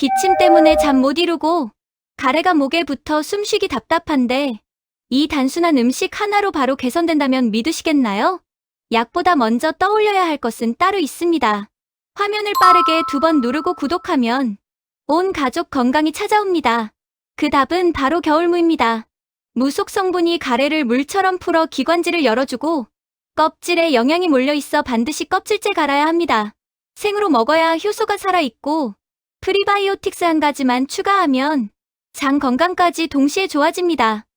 기침 때문에 잠 못 이루고 가래가 목에 붙어 숨쉬기 답답한데 이 단순한 음식 하나로 바로 개선된다면 믿으시겠나요? 약보다 먼저 떠올려야 할 것은 따로 있습니다. 화면을 빠르게 2번 누르고 구독하면 온 가족 건강이 찾아옵니다. 그 답은 바로 겨울무입니다. 무 속 성분이 가래를 물처럼 풀어 기관지를 열어주고 껍질에 영양이 몰려있어 반드시 껍질째 갈아야 합니다. 생으로 먹어야 효소가 살아있고 프리바이오틱스 한 가지만 추가하면 장 건강까지 동시에 좋아집니다.